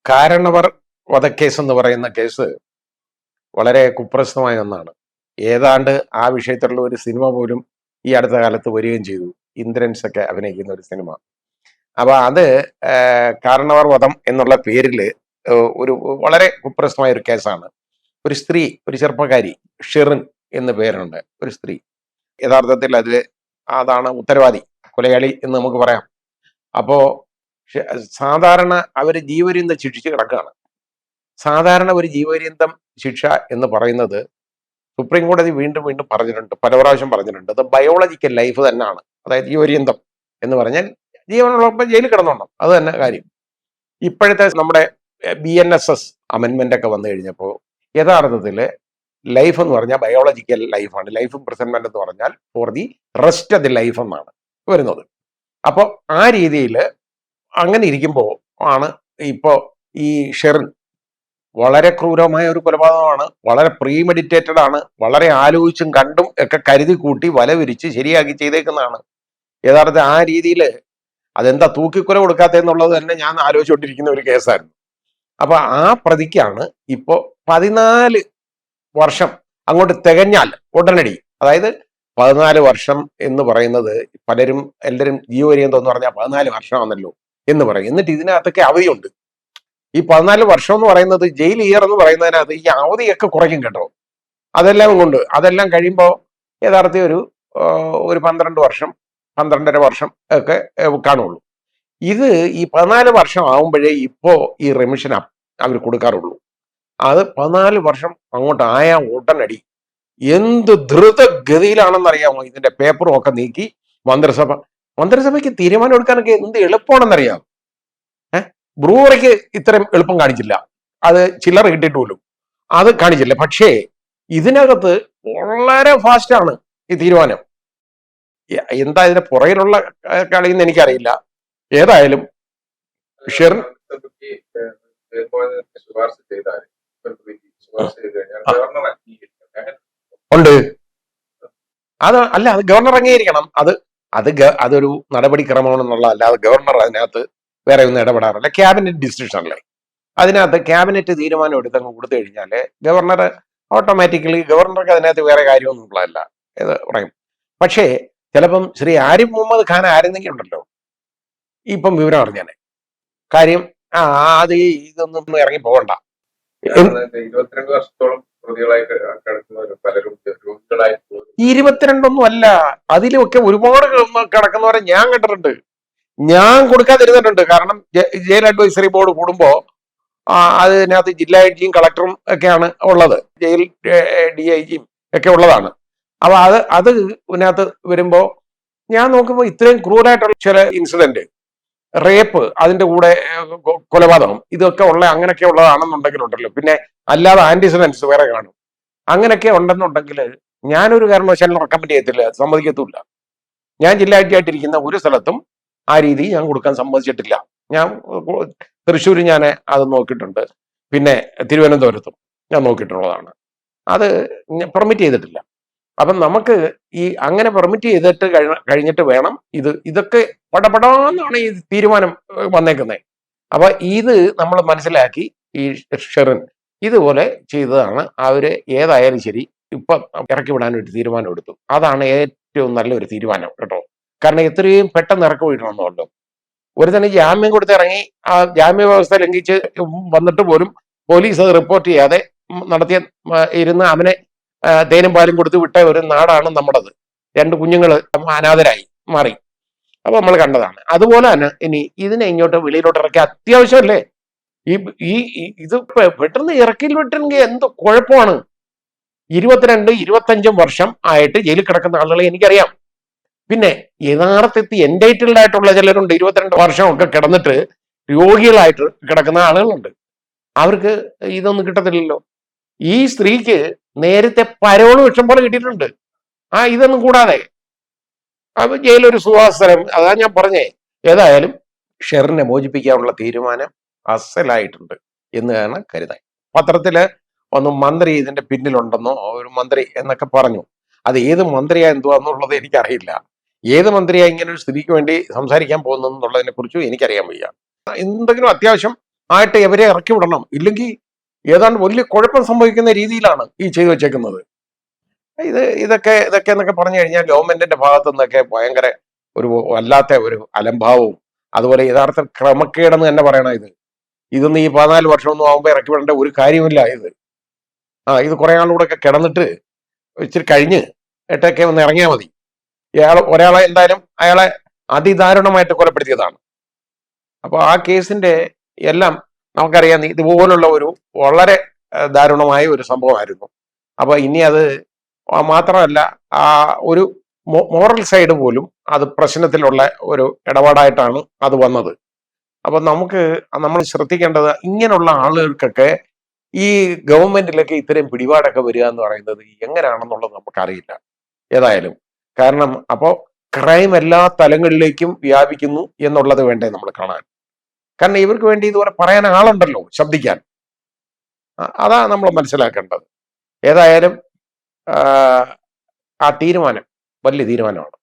കാരണവർ വധക്കേസ് എന്ന് പറയുന്ന കേസ് വളരെ കുപ്രസിദ്ധമായ ഒന്നാണ്. ഏതാണ്ട് ആ വിഷയത്തിലുള്ള ഒരു സിനിമ പോലും ഈ അടുത്ത കാലത്ത് വരികയും ചെയ്തു. ഇന്ദ്രൻസ് ഒക്കെ അഭിനയിക്കുന്ന ഒരു സിനിമ. അപ്പൊ അത് കാരണവർ വധം എന്നുള്ള പേരിൽ ഒരു വളരെ കുപ്രസിദ്ധമായ ഒരു കേസാണ്. ഒരു സ്ത്രീ, ഒരു ചെറുപ്പക്കാരി, ഷെറിൻ എന്ന് പേരുണ്ട്, ഒരു സ്ത്രീ. യഥാർത്ഥത്തിൽ അതാണ് ഉത്തരവാദി, കൊലയാളി എന്ന് നമുക്ക് പറയാം. അപ്പോ സാധാരണ അവര് ജീവപര്യന്തം ശിക്ഷിച്ച് കിടക്കുകയാണ്. സാധാരണ ഒരു ജീവപര്യന്തം ശിക്ഷ എന്ന് പറയുന്നത് സുപ്രീം കോടതി വീണ്ടും വീണ്ടും പറഞ്ഞിട്ടുണ്ട്, പല പ്രാവശ്യം പറഞ്ഞിട്ടുണ്ട്. അത് ബയോളജിക്കൽ ലൈഫ് തന്നെയാണ്. അതായത് ജീവപര്യന്തം എന്ന് പറഞ്ഞാൽ ജീവനുള്ളപ്പോൾ ജയിലിൽ കിടന്നോണം, അത് തന്നെ കാര്യം. ഇപ്പോഴത്തെ നമ്മുടെ BNSS അമെൻമെന്റ് ഒക്കെ വന്നു കഴിഞ്ഞപ്പോൾ യഥാർത്ഥത്തിൽ ലൈഫ് എന്ന് പറഞ്ഞാൽ ബയോളജിക്കൽ ലൈഫാണ്. ലൈഫ് ഇംപ്രിസൺമെന്റ് എന്ന് പറഞ്ഞാൽ for the rest of the life എന്നാണ് വരുന്നത്. അപ്പോൾ ആ രീതിയിൽ അങ്ങനെ ഇരിക്കുമ്പോൾ ആണ് ഇപ്പോൾ ഈ ഷെറിൻ വളരെ ക്രൂരമായ ഒരു കൊലപാതകമാണ്. വളരെ പ്രീമെഡിറ്റേറ്റഡ് ആണ്. വളരെ ആലോചിച്ചും കണ്ടും ഒക്കെ കരുതി കൂട്ടി വല വിരിച്ച് ശരിയാക്കി ചെയ്തേക്കുന്നതാണ്. യഥാർത്ഥത്തിൽ ആ രീതിയിൽ അതെന്താ തൂക്കിക്കൊല കൊടുക്കാത്തെന്നുള്ളത് തന്നെ ഞാൻ ആലോചിച്ചുകൊണ്ടിരിക്കുന്ന ഒരു കേസായിരുന്നു. അപ്പൊ ആ പ്രതിക്കാണ് ഇപ്പോ 14 വർഷം അങ്ങോട്ട് തികഞ്ഞാൽ ഉടനടി, അതായത് 14 വർഷം എന്ന് പറയുന്നത് എല്ലാവരും ജീവപര്യന്തം എന്ന് പറഞ്ഞാൽ 14 വർഷമാണല്ലോ എന്ന് പറയും. എന്നിട്ട് ഇതിനകത്തൊക്കെ അവധിയുണ്ട്. ഈ 14 വർഷം എന്ന് പറയുന്നത് ജയിൽ ഇയർ എന്ന് പറയുന്നതിനകത്ത് ഈ അവധിയൊക്കെ കുറയ്ക്കും കേട്ടോ. അതെല്ലാം കഴിയുമ്പോൾ യഥാർത്ഥത്തിൽ ഒരു 12 വർഷം, 12.5 വർഷം ഒക്കെ കാണുള്ളൂ. ഇത് ഈ 14 വർഷം ആവുമ്പോഴേ ഇപ്പോ ഈ റെമിഷൻ അവർ കൊടുക്കാറുള്ളൂ. അത് 14 വർഷം അങ്ങോട്ട് ആയ ഉടനടി ദ്രുതഗതിയിലാണെന്നറിയാമോ ഇതിന്റെ പേപ്പറും ഒക്കെ നീക്കി മന്ത്രിസഭയ്ക്ക് തീരുമാനം എടുക്കാനൊക്കെ എന്ത് എളുപ്പമാണെന്നറിയാം. ബ്രൂവറിക്ക് ഇത്രയും എളുപ്പം കാണിച്ചില്ല, അത് ചില്ലറ കിട്ടിയിട്ട് പോലും അത് കാണിച്ചില്ല. പക്ഷേ ഇതിനകത്ത് വളരെ ഫാസ്റ്റാണ് ഈ തീരുമാനം. എന്താ ഇതിന്റെ പുറകിലുള്ള കളിയെന്ന് എനിക്കറിയില്ല. ഏതായാലും ഷെറിൻ ഉണ്ട്. അത് ഗവർണർ അംഗീകരിക്കണം. അതൊരു നടപടിക്രമമാണെന്നുള്ള, അല്ലാതെ ഗവർണർ അതിനകത്ത് വേറെ ഒന്നും ഇടപെടാറില്ല. ക്യാബിനറ്റ് ഡിസിഷൻ അല്ലേ. അതിനകത്ത് ക്യാബിനറ്റ് തീരുമാനം എടുത്തങ്ങ് കൊടുത്തു കഴിഞ്ഞാൽ ഗവർണർ ഓട്ടോമാറ്റിക്കലി, ഗവർണർക്ക് അതിനകത്ത് വേറെ കാര്യമൊന്നും ഉള്ളതല്ല ഇത് പറയും. പക്ഷേ ചിലപ്പം ശ്രീ ആരിഫ് മുഹമ്മദ് ഖാൻ ആരെന്നെങ്കിലും ഉണ്ടല്ലോ ഇപ്പം വിവരം അറിഞ്ഞാനെ കാര്യം. അത് ഇതൊന്നും ഇറങ്ങി പോകണ്ട. 22 വർഷത്തോളം പ്രതികളായിട്ട് കിടക്കുന്നവരും പലരും രോഗികളായി 22 അല്ല, അതിലൊക്കെ ഒരുപാട് കിടക്കുന്നവരെ ഞാൻ കണ്ടിട്ടുണ്ട്. ഞാൻ കൊടുക്കാതിരുന്നിട്ടുണ്ട്. കാരണം ജയിൽ അഡ്വൈസറി ബോർഡ് കൂടുമ്പോ അതിനകത്ത് ജില്ലാ ഐജിയും കളക്ടറും ഒക്കെയാണ് ഉള്ളത്, ജയിൽ DIGയും ഒക്കെ ഉള്ളതാണ്. അപ്പൊ അത് ഇതിനകത്ത് വരുമ്പോ ഞാൻ നോക്കുമ്പോൾ ഇത്രയും ക്രൂരായിട്ടുള്ള ചില ഇൻസിഡന്റ്, റേപ്പ്, അതിന്റെ കൂടെ കൊലപാതകം, ഇതൊക്കെ അങ്ങനെയൊക്കെ ഉള്ളതാണെന്നുണ്ടെങ്കിലുണ്ടല്ലോ. പിന്നെ അല്ലാതെ ആന്റിസിഡൻസ് വേറെ കാണും. അങ്ങനെയൊക്കെ ഉണ്ടെന്നുണ്ടെങ്കിൽ ഞാനൊരു കാരണവശാലും റെക്കമെൻഡ് ചെയ്യത്തില്ല, സമ്മതിക്കത്തില്ല. ഞാൻ ജില്ലാ ഐജി ആയിട്ടിരിക്കുന്ന ഒരു സ്ഥലത്തും ആ രീതി ഞാൻ കൊടുക്കാൻ സമ്മതിച്ചിട്ടില്ല. ഞാൻ തൃശ്ശൂർ ഞാൻ അത് നോക്കിയിട്ടുണ്ട്, പിന്നെ തിരുവനന്തപുരത്തും ഞാൻ നോക്കിയിട്ടുള്ളതാണ്. അത് പെർമിറ്റ് ചെയ്തിട്ടില്ല. അപ്പം നമുക്ക് ഈ അങ്ങനെ പെർമിറ്റ് ചെയ്തിട്ട് കഴിഞ്ഞിട്ട് വേണം ഇതൊക്കെ പടപടാന്നാണ് ഈ തീരുമാനം വന്നേക്കുന്നത്. അപ്പൊ ഇത് നമ്മൾ മനസ്സിലാക്കി ഈ ഷെറിൻ ഇതുപോലെ ചെയ്തതാണ്. അവര് ഏതായാലും ശരി ഇപ്പൊ ഇറക്കി വിടാൻ ഒരു തീരുമാനം എടുത്തു. അതാണ് ഏറ്റവും നല്ലൊരു തീരുമാനം കേട്ടോ. കാരണം എത്രയും പെട്ടെന്ന് ഇറക്കി വിടണമെന്നല്ലോ. ഒരു തന്നെ ജാമ്യം കൊടുത്ത് ഇറങ്ങി ആ ജാമ്യ വ്യവസ്ഥ ലംഘിച്ച് വന്നിട്ട് പോലും പോലീസ് അത് റിപ്പോർട്ട് ചെയ്യാതെ ഇരുന്ന് അവനെ തേനും പാലും കൊടുത്ത് വിട്ട ഒരു നാടാണ് നമ്മുടേത്. 2 കുഞ്ഞുങ്ങൾ അനാഥരായി മാറി. അപ്പൊ നമ്മൾ കണ്ടതാണ്. അതുപോലെ തന്നെ ഇനി ഇതിനെ ഇങ്ങോട്ട് വെളിയിലോട്ട് ഇറക്കി അത്യാവശ്യമല്ലേ ഇത് പെട്ടെന്ന് ഇറക്കി വിട്ടെങ്കിൽ എന്ത് കുഴപ്പമാണ്. 22-25 വർഷം ആയിട്ട് ജയിലിൽ കിടക്കുന്ന ആളുകളെ എനിക്കറിയാം. പിന്നെ യഥാർത്ഥത്തിൽ എൻഡൈറ്റിൽഡ് ആയിട്ടുള്ള ചിലരുണ്ട്, 22 വർഷമൊക്കെ കിടന്നിട്ട് രോഗികളായിട്ട് കിടക്കുന്ന ആളുകളുണ്ട്. അവർക്ക് ഇതൊന്നും കിട്ടത്തില്ലല്ലോ. ഈ സ്ത്രീക്ക് നേരത്തെ പരോളും ഇഷ്ടം പോലെ കിട്ടിയിട്ടുണ്ട്. ഇതൊന്നും കൂടാതെ അപ്പൊ ജയിലൊരു സുവാസരം. അതാ ഞാൻ പറഞ്ഞേ. ഏതായാലും ഷെറിനെ മോചിപ്പിക്കാനുള്ള തീരുമാനം അസലായിട്ടുണ്ട് എന്നാണ് കരുതാൻ. പത്രത്തില് മന്ത്രി ഇതിന്റെ പിന്നിലുണ്ടെന്നോ, ഒരു മന്ത്രി എന്നൊക്കെ പറഞ്ഞു. അത് ഏത് മന്ത്രിയാ എന്തുവാന്നുള്ളത് എനിക്കറിയില്ല. ഏത് മന്ത്രിയാ ഇങ്ങനെ ഒരു സ്ഥിതിക്ക് വേണ്ടി സംസാരിക്കാൻ പോകുന്നതെന്നുള്ളതിനെ കുറിച്ചും എനിക്കറിയാൻ വയ്യ. എന്തെങ്കിലും അത്യാവശ്യം ആയിട്ട് ഇവരെ ഇറക്കി വിടണം. ഇല്ലെങ്കിൽ ഏതാണ്ട് വലിയ കുഴപ്പം സംഭവിക്കുന്ന രീതിയിലാണ് ഈ ചെയ്തു വെച്ചേക്കുന്നത്. ഇതൊക്കെ എന്നൊക്കെ പറഞ്ഞു കഴിഞ്ഞാൽ ഗവൺമെന്റിന്റെ ഭാഗത്തു നിന്നൊക്കെ ഭയങ്കര ഒരു വല്ലാത്ത ഒരു അലംഭാവവും അതുപോലെ യഥാർത്ഥ ക്രമക്കേടെന്ന് തന്നെ പറയണം. ഇതൊന്നും ഈ 14 വർഷമൊന്നും ആകുമ്പോൾ ഇറക്കി വിടേണ്ട ഒരു കാര്യമില്ല. ഇത് കുറെ ആളുകൂടെ ഒക്കെ കിടന്നിട്ട് ഇച്ചിരി കഴിഞ്ഞ് ഇട്ടൊക്കെ ഒന്ന് ഇറങ്ങിയാൽ മതി. ഒരാളെ എന്തായാലും അയാളെ അതിദാരുണമായിട്ട് കൊലപ്പെടുത്തിയതാണ്. അപ്പൊ ആ കേസിന്റെ എല്ലാം നമുക്കറിയാം ഇതുപോലുള്ള ഒരു വളരെ ദാരുണമായ ഒരു സംഭവമായിരുന്നു. അപ്പൊ ഇനി അത് മാത്രമല്ല, ആ ഒരു മോറൽ സൈഡ് പോലും അത് പ്രശ്നത്തിലുള്ള ഒരു ഇടപാടായിട്ടാണ് അത് വന്നത്. അപ്പൊ നമ്മൾ ശ്രദ്ധിക്കേണ്ടത് ഇങ്ങനെയുള്ള ആളുകൾക്കൊക്കെ ഈ ഗവൺമെന്റിലൊക്കെ ഇത്രയും പിടിപാടൊക്കെ വരിക എന്ന് പറയുന്നത് എങ്ങനെയാണെന്നുള്ളത് നമുക്കറിയില്ല ഏതായാലും. കാരണം അപ്പോൾ ക്രൈം എല്ലാ തലങ്ങളിലേക്കും വ്യാപിക്കുന്നു എന്നുള്ളത് വേണ്ടേ നമ്മൾ കാണാൻ. കാരണം ഇവർക്ക് വേണ്ടി ഇതുപോലെ പറയാൻ ആളുണ്ടല്ലോ, ശബ്ദിക്കാൻ. അതാ നമ്മൾ മനസ്സിലാക്കേണ്ടത്. ഏതായാലും ആ തീരുമാനം വലിയ തീരുമാനമാണ്.